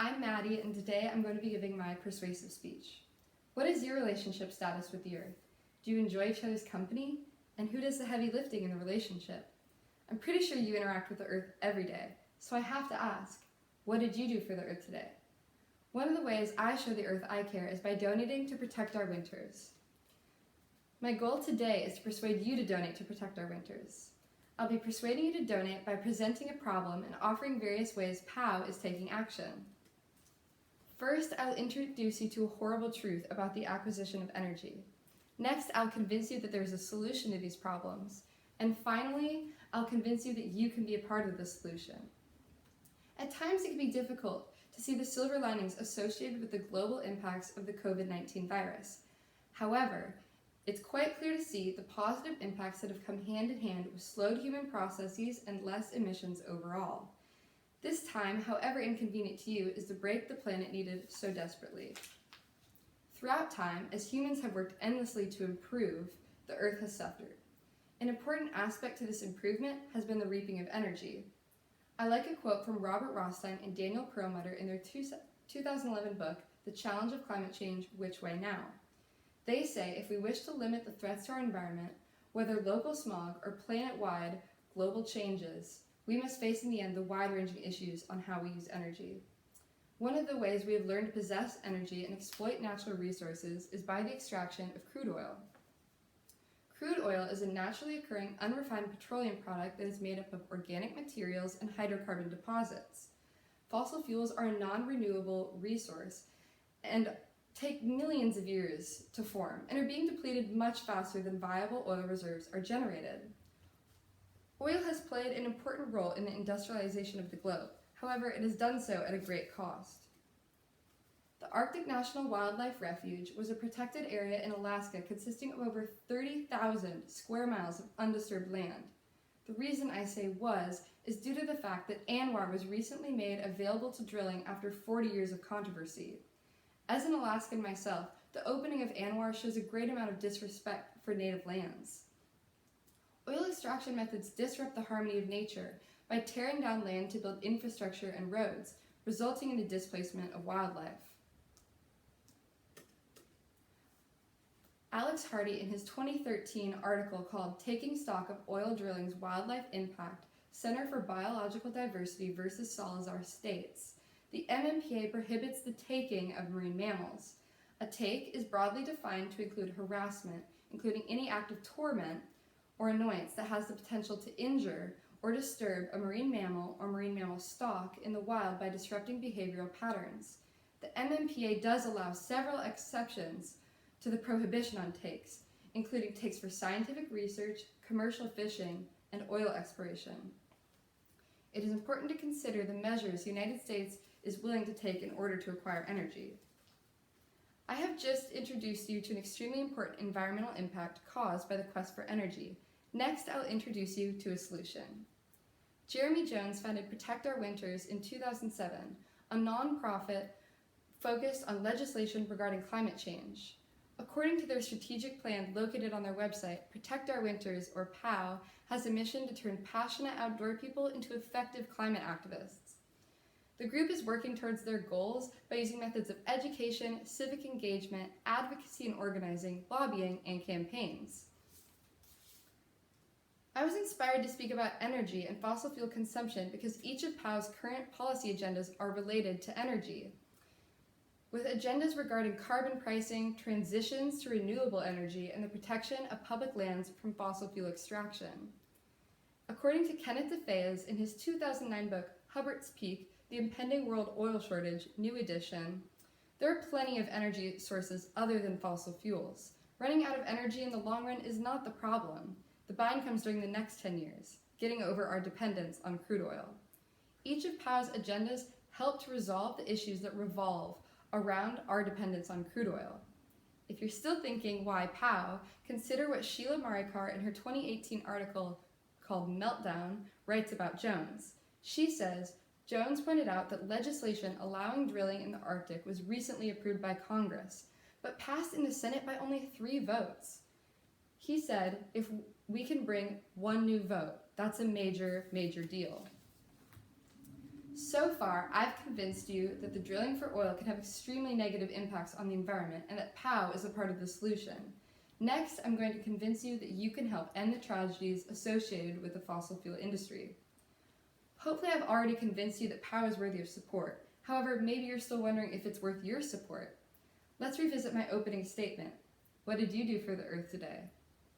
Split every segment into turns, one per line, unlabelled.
I'm Maddie, and today I'm going to be giving my persuasive speech. What is your relationship status with the Earth? Do you enjoy each other's company? And who does the heavy lifting in the relationship? I'm pretty sure you interact with the Earth every day, so I have to ask, what did you do for the Earth today? One of the ways I show the Earth I care is by donating to protect our winters. My goal today is to persuade you to donate to protect our winters. I'll be persuading you to donate by presenting a problem and offering various ways POW is taking action. First, I'll introduce you to a horrible truth about the acquisition of energy. Next, I'll convince you that there's a solution to these problems. And finally, I'll convince you that you can be a part of the solution. At times, it can be difficult to see the silver linings associated with the global impacts of the COVID-19 virus. However, it's quite clear to see the positive impacts that have come hand in hand with slowed human processes and less emissions overall. This time, however inconvenient to you, is the break the planet needed so desperately. Throughout time, as humans have worked endlessly to improve, the Earth has suffered. An important aspect to this improvement has been the reaping of energy. I like a quote from Robert Rothstein and Daniel Perlmutter in their 2011 book, The Challenge of Climate Change, Which Way Now? They say if we wish to limit the threats to our environment, whether local smog or planet-wide global changes, we must face in the end the wide-ranging issues on how we use energy. One of the ways we have learned to possess energy and exploit natural resources is by the extraction of crude oil. Crude oil is a naturally occurring unrefined petroleum product that is made up of organic materials and hydrocarbon deposits. Fossil fuels are a non-renewable resource and take millions of years to form and are being depleted much faster than viable oil reserves are generated. Oil has played an important role in the industrialization of the globe. However, it has done so at a great cost. The Arctic National Wildlife Refuge was a protected area in Alaska consisting of over 30,000 square miles of undisturbed land. The reason I say was is due to the fact that ANWR was recently made available to drilling after 40 years of controversy. As an Alaskan myself, the opening of ANWR shows a great amount of disrespect for native lands. Oil extraction methods disrupt the harmony of nature by tearing down land to build infrastructure and roads, resulting in the displacement of wildlife. Alex Hardy, in his 2013 article called Taking Stock of Oil Drilling's Wildlife Impact, Center for Biological Diversity versus Salazar states, the MMPA prohibits the taking of marine mammals. A take is broadly defined to include harassment, including any act of torment or annoyance that has the potential to injure or disturb a marine mammal or marine mammal stock in the wild by disrupting behavioral patterns. The MMPA does allow several exceptions to the prohibition on takes, including takes for scientific research, commercial fishing, and oil exploration. It is important to consider the measures the United States is willing to take in order to acquire energy. I have just introduced you to an extremely important environmental impact caused by the quest for energy. Next, I'll introduce you to a solution. Jeremy Jones founded Protect Our Winters in 2007, a nonprofit focused on legislation regarding climate change. According to their strategic plan located on their website, Protect Our Winters, or POW, has a mission to turn passionate outdoor people into effective climate activists. The group is working towards their goals by using methods of education, civic engagement, advocacy and organizing, lobbying, and campaigns. I was inspired to speak about energy and fossil fuel consumption because each of POW's current policy agendas are related to energy, with agendas regarding carbon pricing, transitions to renewable energy, and the protection of public lands from fossil fuel extraction. According to Kenneth DeFeas in his 2009 book, Hubbert's Peak, The Impending World Oil Shortage, New Edition, there are plenty of energy sources other than fossil fuels. Running out of energy in the long run is not the problem. The bind comes during the next 10 years, getting over our dependence on crude oil. Each of POW's agendas help to resolve the issues that revolve around our dependence on crude oil. If you're still thinking, why POW, consider what Sheila Marikar in her 2018 article called Meltdown writes about Jones. She says, Jones pointed out that legislation allowing drilling in the Arctic was recently approved by Congress, but passed in the Senate by only 3 votes. He said, if we can bring one new vote, that's a major, major deal. So far, I've convinced you that the drilling for oil can have extremely negative impacts on the environment and that POW is a part of the solution. Next, I'm going to convince you that you can help end the tragedies associated with the fossil fuel industry. Hopefully I've already convinced you that POW is worthy of support. However, maybe you're still wondering if it's worth your support. Let's revisit my opening statement. What did you do for the Earth today?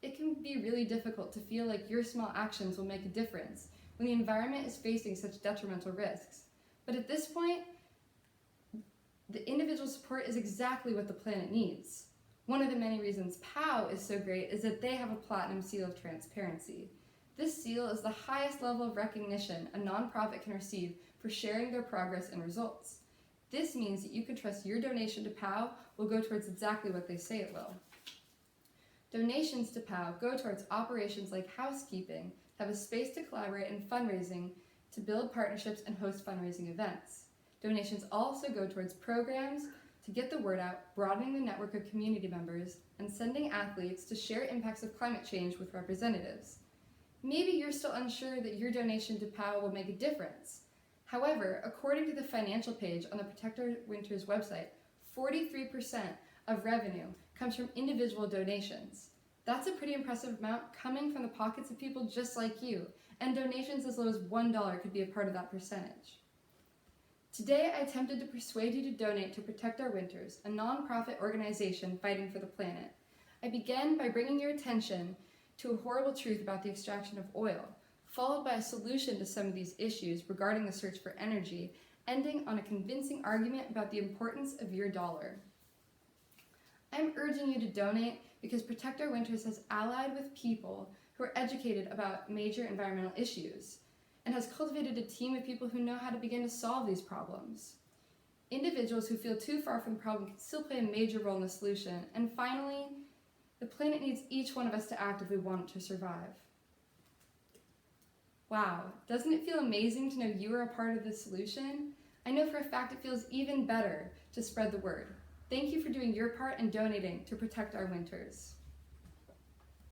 It can be really difficult to feel like your small actions will make a difference when the environment is facing such detrimental risks. But at this point, the individual support is exactly what the planet needs. One of the many reasons POW is so great is that they have a platinum seal of transparency. This seal is the highest level of recognition a nonprofit can receive for sharing their progress and results. This means that you can trust your donation to POW will go towards exactly what they say it will. Donations to POW go towards operations like housekeeping, have a space to collaborate and fundraising, to build partnerships and host fundraising events. Donations also go towards programs to get the word out, broadening the network of community members, and sending athletes to share impacts of climate change with representatives. Maybe you're still unsure that your donation to POW will make a difference. However, according to the financial page on the Protect Our Winters website, 43% of revenue comes from individual donations. That's a pretty impressive amount coming from the pockets of people just like you, and donations as low as $1 could be a part of that percentage. Today, I attempted to persuade you to donate to Protect Our Winters, a nonprofit organization fighting for the planet. I began by bringing your attention to a horrible truth about the extraction of oil, followed by a solution to some of these issues regarding the search for energy, ending on a convincing argument about the importance of your dollar. I'm urging you to donate because Protect Our Winters has allied with people who are educated about major environmental issues and has cultivated a team of people who know how to begin to solve these problems. Individuals who feel too far from the problem can still play a major role in the solution. And finally, the planet needs each one of us to act if we want it to survive. Wow, doesn't it feel amazing to know you are a part of the solution? I know for a fact it feels even better to spread the word. Thank you for doing your part and donating to Protect Our Winters.